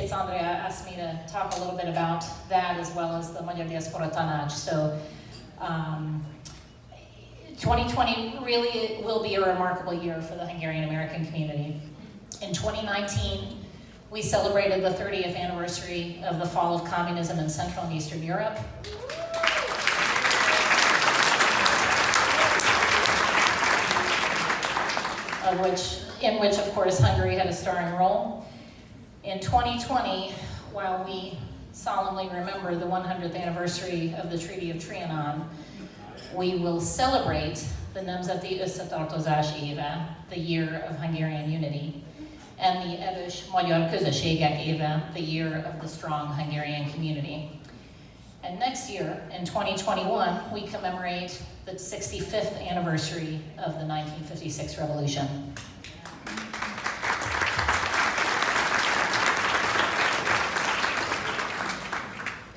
States Andrea asked me to talk a little bit about that as well as the Magyar Diaspora Tanács. So 2020 really will be a remarkable year for the Hungarian American community. In 2019, we celebrated the 30th anniversary of the fall of communism in Central and Eastern Europe. In which, of course, Hungary had a starring role. In 2020, while we solemnly remember the 100th anniversary of the Treaty of Trianon, we will celebrate the Nemzeti Összetartozás éve, the year of Hungarian unity, and the Erős Magyar Közösségek éve, the year of the strong Hungarian community. And next year, in 2021, we commemorate the 65th anniversary of the 1956 revolution.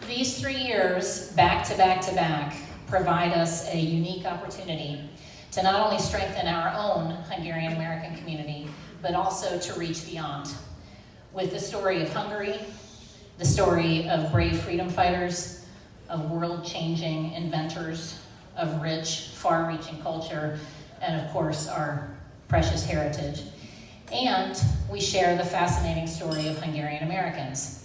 These 3 years, back to back to back, provide us a unique opportunity to not only strengthen our own Hungarian American community, but also to reach beyond. With the story of Hungary, the story of brave freedom fighters, of world-changing inventors, of rich, far-reaching culture, and of course, our precious heritage. And we share the fascinating story of Hungarian Americans,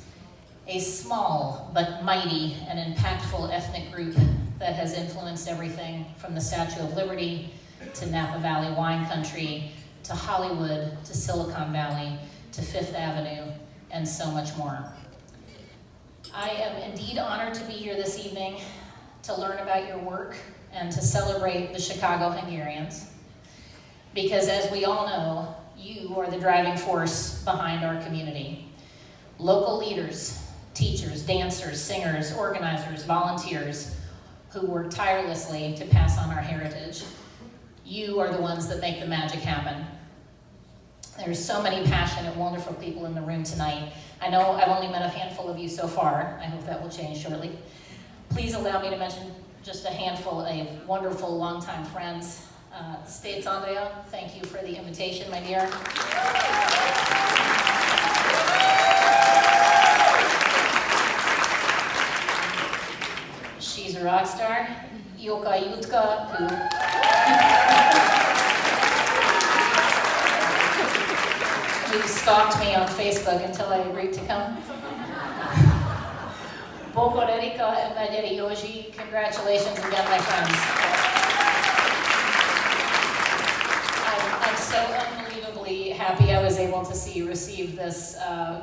a small but mighty and impactful ethnic group that has influenced everything from the Statue of Liberty to Napa Valley wine country, to Hollywood, to Silicon Valley, to Fifth Avenue, and so much more. I am indeed honored to be here this evening to learn about your work and to celebrate the Chicago Hungarians, because as we all know, you are the driving force behind our community. Local leaders, teachers, dancers, singers, organizers, volunteers who work tirelessly to pass on our heritage. You are the ones that make the magic happen. There's so many passionate, wonderful people in the room tonight. I know I've only met a handful of you so far. I hope that will change shortly. Please allow me to mention just a handful of wonderful longtime friends. States Andrea, thank you for the invitation, my dear. She's a rock star. Joka Jutka, who stalked me on Facebook until I agreed to come. Bokor Erika and Magyari Józsi, congratulations again, my friends. I'm so unbelievably happy I was able to see you receive this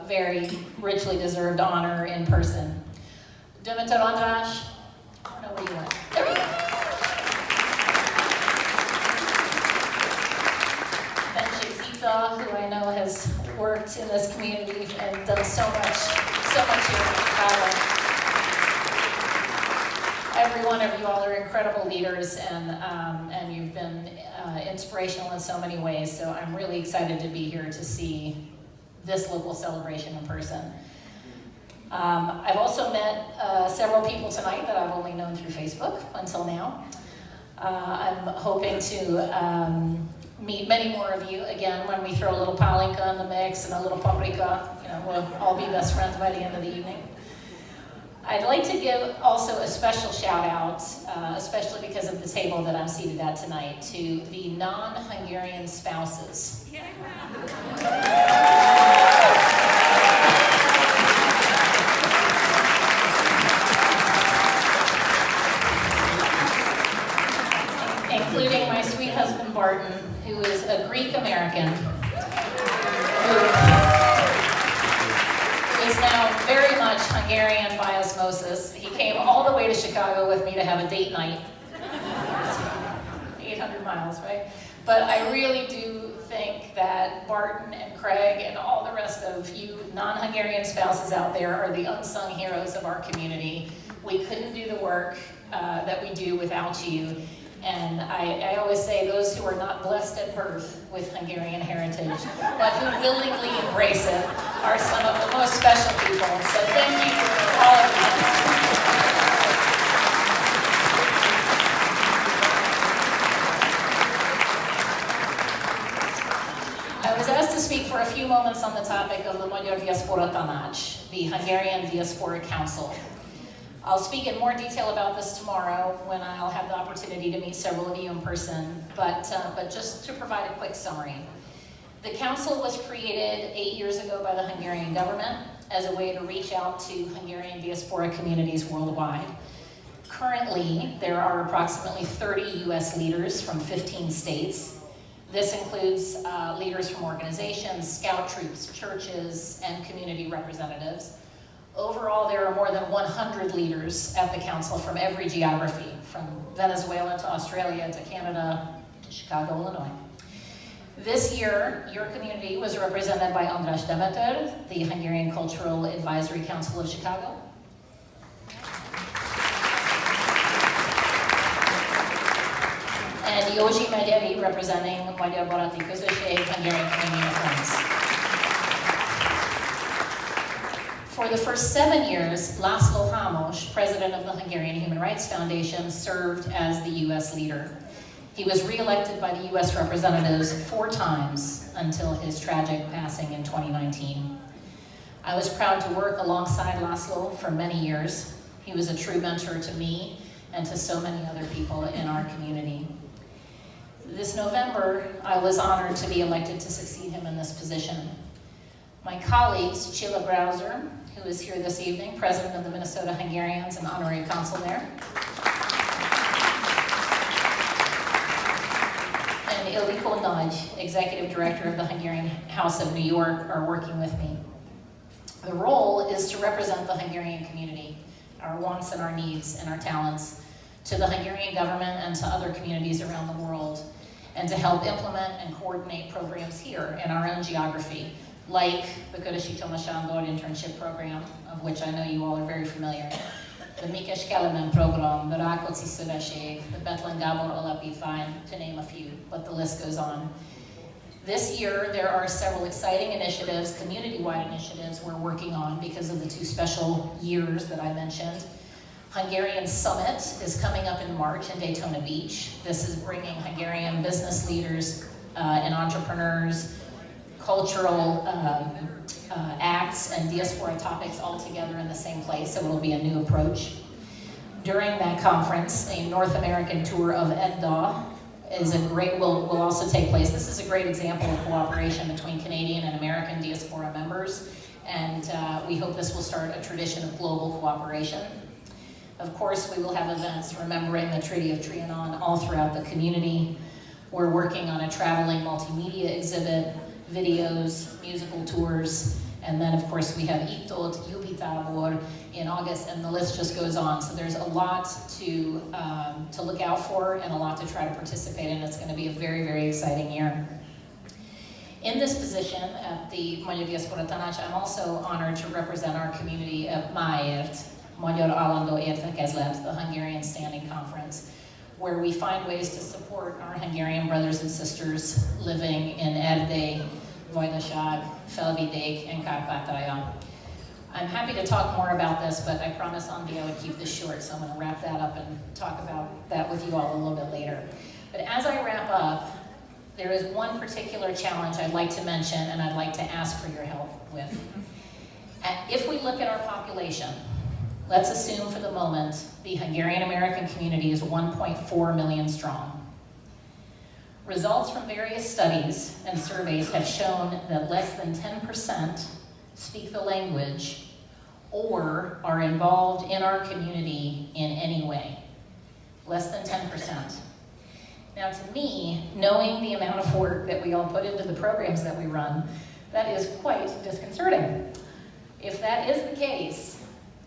very richly deserved honor in person. Dimitar András, I don't know where you went. There we go. Who I know has worked in this community and done so much here in Chicago. Every one of you all are incredible leaders, and you've been inspirational in so many ways. So I'm really excited to be here to see this local celebration in person. I've also met several people tonight that I've only known through Facebook until now. I'm hoping to meet many more of you again when we throw a little palinka in the mix and a little paprika. You know, we'll all be best friends by the end of the evening. I'd like to give also a special shout out, especially because of the table that I'm seated at tonight, to the non-Hungarian spouses. Including my sweet husband Barton, who is a Greek American, who is now very much Hungarian by osmosis. He came all the way to Chicago with me to have a date night. 800 miles, right? But I really do think that Barton and Craig and all the rest of you non-Hungarian spouses out there are the unsung heroes of our community. We couldn't do the work that we do without you. And I always say those who are not blessed at birth with Hungarian heritage, but who willingly embrace it, are some of the most special people. So thank you for all of you. I was asked to speak for a few moments comments on the topic of the Magyar Diaspora Tanács, the Hungarian Diaspora Council. I'll speak in more detail about this tomorrow when I'll have the opportunity to meet several of you in person, but just to provide a quick summary. The council was created 8 years ago by the Hungarian government as a way to reach out to Hungarian diaspora communities worldwide. Currently, there are approximately 30 US leaders from 15 states. This includes leaders from organizations, scout troops, churches, and community representatives. Overall, there are more than 100 leaders at the council from every geography, from Venezuela to Australia to Canada to Chicago, Illinois. This year, your community was represented by András Demeter, the Hungarian Cultural Advisory Council of Chicago. And Józsi Megyeri, representing Magyar Baráti Közösség, Hungarian Canadian Friends. For the first 7 years, László Hámos, president of the Hungarian Human Rights Foundation, served as the US leader. He was re-elected by the US representatives 4 times until his tragic passing in 2019. I was proud to work alongside László for many years. He was a true mentor to me and to so many other people in our community. This November, I was honored to be elected to succeed him in this position. My colleagues, Csilla Browser, who is here this evening, president of the Minnesota Hungarians and honorary consul there, and Ildikó Nagy, executive director of the Hungarian House of New York, are working with me. The role is to represent the Hungarian community, our wants and our needs and our talents, to the Hungarian government and to other communities around the world, and to help implement and coordinate programs here in our own geography, like the Körösi Csoma Sándor internship program, of which I know you all are very familiar, the Mikes Kelemen program, the Rákóczi Szövetség, the Bethlen Gábor Alapítvány, to name a few, but the list goes on. This year, there are several exciting initiatives, community-wide initiatives we're working on because of the 2 special years that I mentioned. Hungarian Summit is coming up in March in Daytona Beach. This is bringing Hungarian business leaders and entrepreneurs, cultural acts and diaspora topics all together in the same place, so it'll be a new approach. During that conference, a North American tour of EDDA will also take place. This is a great example of cooperation between Canadian and American diaspora members, and we hope this will start a tradition of global cooperation. Of course, we will have events remembering the Treaty of Trianon all throughout the community. We're working on a traveling multimedia exhibit, videos, musical tours, and then of course we have Itot, Jubitábor in August, and the list just goes on. So there's a lot to look out for and a lot to try to participate in. It's going to be a very, very exciting year. In this position at the Magyar Diaspora Tanács, I'm also honored to represent our community at Máért, Magyar Állandó Értekezlet, the Hungarian Standing Conference, where we find ways to support our Hungarian brothers and sisters living in Erdély, Vajdaság, Felvidék, and Kárpátalja. I'm happy to talk more about this, but I promised Andi I would keep this short, so I'm going to wrap that up and talk about that with you all a little bit later. But as I wrap up, there is one particular challenge I'd like to mention and I'd like to ask for your help with. If we look at our population, let's assume for the moment the Hungarian American community is 1.4 million strong. Results from various studies and surveys have shown that less than 10% speak the language or are involved in our community in any way. Less than 10%. Now to me, knowing the amount of work that we all put into the programs that we run, that is quite disconcerting. If that is the case,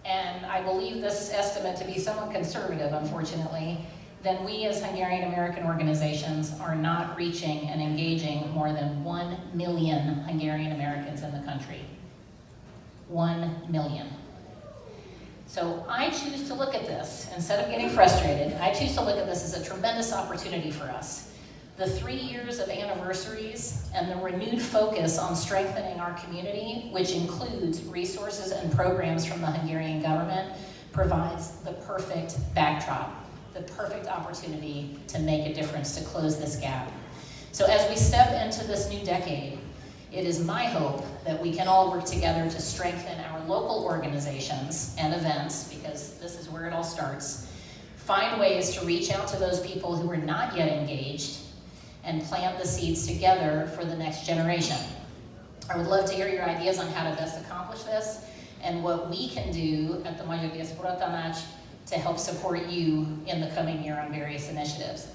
and I believe this estimate to be somewhat conservative, unfortunately, then we as Hungarian American organizations are not reaching and engaging more than 1 million Hungarian Americans in the country. 1 million. So I choose to look at this, instead of getting frustrated, I choose to look at this as a tremendous opportunity for us. The 3 years of anniversaries and the renewed focus on strengthening our community, which includes resources and programs from the Hungarian government, provides the perfect backdrop, the perfect opportunity to make a difference, to close this gap. So as we step into this new decade, It is my hope that we can all work together to strengthen our local organizations and events, because this is where it all starts. Find ways to reach out to those people who are not yet engaged and plant the seeds together for the next generation. I would love to hear your ideas on how to best accomplish this and what we can do at the Magyar Diaspora Tanács to help support you in the coming year on various initiatives.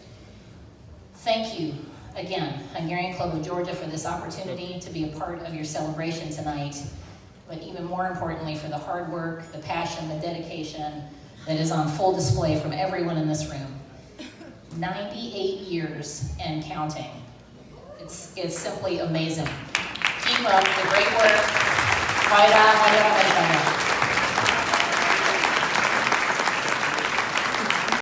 Thank you again, Hungarian Club of Georgia, for this opportunity to be a part of your celebration tonight, but even more importantly for the hard work, the passion, the dedication that is on full display from everyone in this room. 98 years and counting. It's simply amazing. Keep up the great work. Magyar.